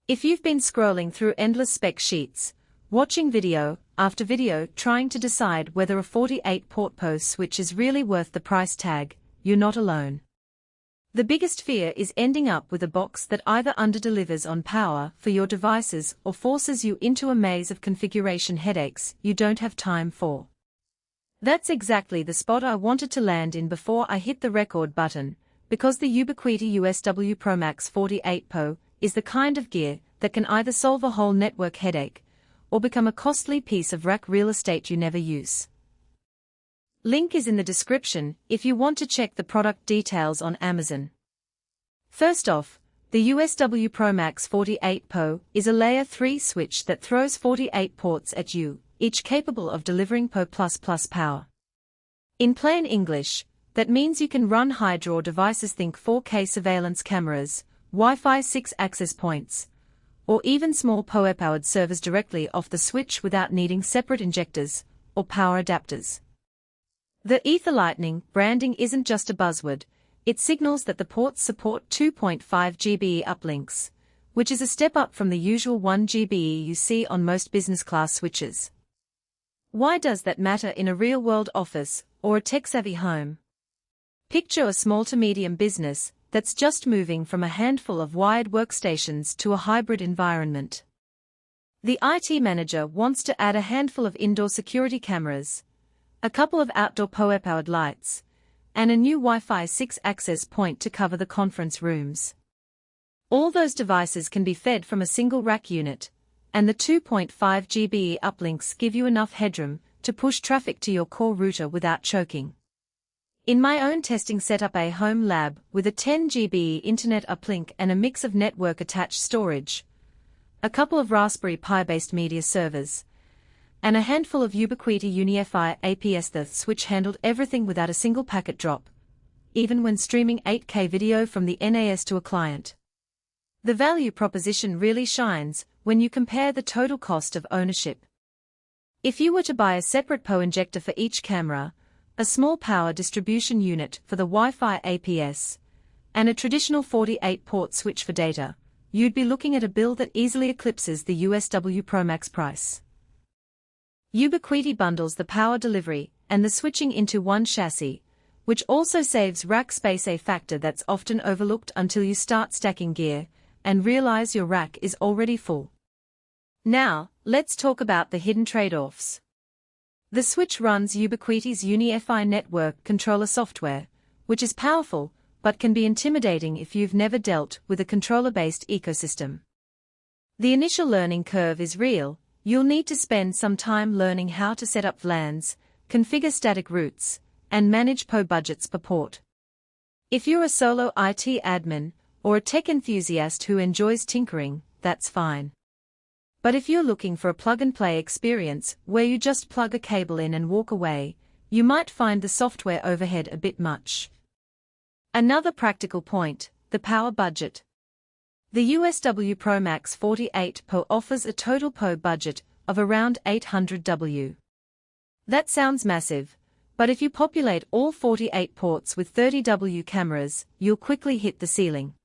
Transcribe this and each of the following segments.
If you've been scrolling through endless spec sheets, watching video after video trying to decide whether a 48-port PoE switch is really worth the price tag, you're not alone. The biggest fear is ending up with a box that either underdelivers on power for your devices or forces you into a maze of configuration headaches you don't have time for. That's exactly the spot I wanted to land in before I hit the record button, because the Ubiquiti USW-Pro-Max-48-PoE is the kind of gear that can either solve a whole network headache or become a costly piece of rack real estate you never use. Link is in the description if you want to check the product details on Amazon. First off, the USW-Pro-Max-48-PoE is a layer 3 switch that throws 48 ports at you, each capable of delivering PoE++ power. In plain English, that means you can run high-draw devices, think 4K surveillance cameras, Wi-Fi 6 access points, or even small PoE-powered servers directly off the switch without needing separate injectors or power adapters. The Etherlighting branding isn't just a buzzword, it signals that the ports support 2.5 GBE uplinks, which is a step up from the usual 1 GBE you see on most business-class switches. Why does that matter in a real-world office or a tech-savvy home? Picture a small to medium business that's just moving from a handful of wired workstations to a hybrid environment. The IT manager wants to add a handful of indoor security cameras, a couple of outdoor PoE-powered lights, and a new Wi-Fi 6 access point to cover the conference rooms. All those devices can be fed from a single rack unit, and the 2.5 GBE uplinks give you enough headroom to push traffic to your core router without choking. In my own testing set up a home lab with a 10 GBE internet uplink and a mix of network-attached storage, a couple of Raspberry Pi-based media servers, and a handful of Ubiquiti UniFi APS. The switch handled everything without a single packet drop, even when streaming 8K video from the NAS to a client. The value proposition really shines when you compare the total cost of ownership. If you were to buy a separate PoE injector for each camera, a small power distribution unit for the Wi-Fi APS, and a traditional 48-port switch for data, you'd be looking at a bill that easily eclipses the USW-Pro-Max price. Ubiquiti bundles the power delivery and the switching into one chassis, which also saves rack space, a factor that's often overlooked until you start stacking gear and realize your rack is already full. Now, let's talk about the hidden trade-offs. The switch runs Ubiquiti's UniFi network controller software, which is powerful but can be intimidating if you've never dealt with a controller-based ecosystem. The initial learning curve is real. You'll need to spend some time learning how to set up VLANs, configure static routes, and manage PoE budgets per port. If you're a solo IT admin or a tech enthusiast who enjoys tinkering, that's fine. But if you're looking for a plug-and-play experience where you just plug a cable in and walk away, you might find the software overhead a bit much. Another practical point, the power budget. The USW-Pro-Max-48-PoE offers a total PoE budget of around $800. That sounds massive, but if you populate all 48 ports with 30W cameras, you'll quickly hit the ceiling.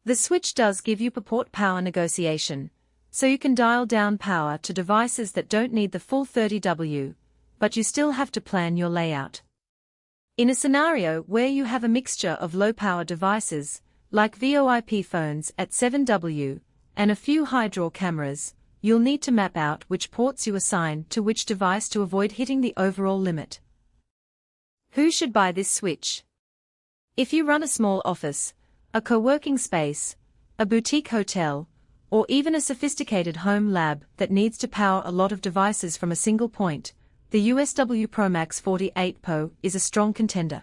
The switch does give you per port power negotiation, so you can dial down power to devices that don't need the full 30W, but you still have to plan your layout. In a scenario where you have a mixture of low-power devices, like VoIP phones at 7W, and a few high-draw cameras, you'll need to map out which ports you assign to which device to avoid hitting the overall limit. Who should buy this switch? If you run a small office, a co-working space, a boutique hotel, or even a sophisticated home lab that needs to power a lot of devices from a single point, the USW-Pro-Max-48-PoE is a strong contender.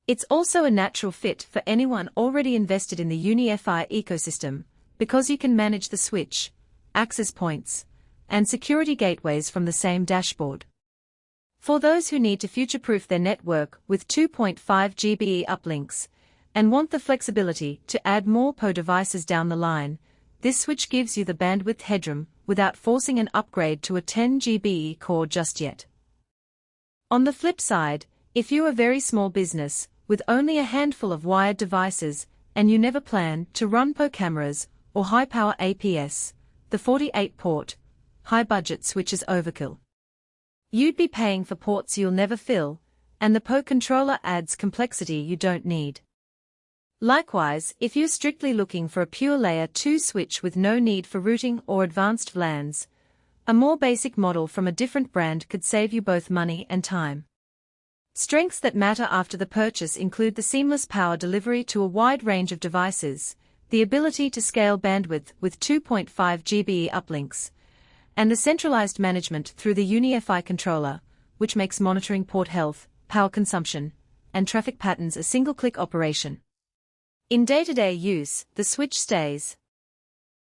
It's also a natural fit for anyone already invested in the UniFi ecosystem, because you can manage the switch, access points, and security gateways from the same dashboard. For those who need to future-proof their network with 2.5 GBE uplinks, and want the flexibility to add more PoE devices down the line, this switch gives you the bandwidth headroom without forcing an upgrade to a 10 GBE core just yet. On the flip side, if you're a very small business, with only a handful of wired devices, and you never plan to run PoE cameras or high-power APS, the 48-port, high-budget switch is overkill. You'd be paying for ports you'll never fill, and the PoE controller adds complexity you don't need. Likewise, if you're strictly looking for a pure Layer 2 switch with no need for routing or advanced VLANs, a more basic model from a different brand could save you both money and time. Strengths that matter after the purchase include the seamless power delivery to a wide range of devices, the ability to scale bandwidth with 2.5 GBE uplinks, and the centralized management through the UniFi controller, which makes monitoring port health, power consumption, and traffic patterns a single-click operation. In day-to-day use, the switch stays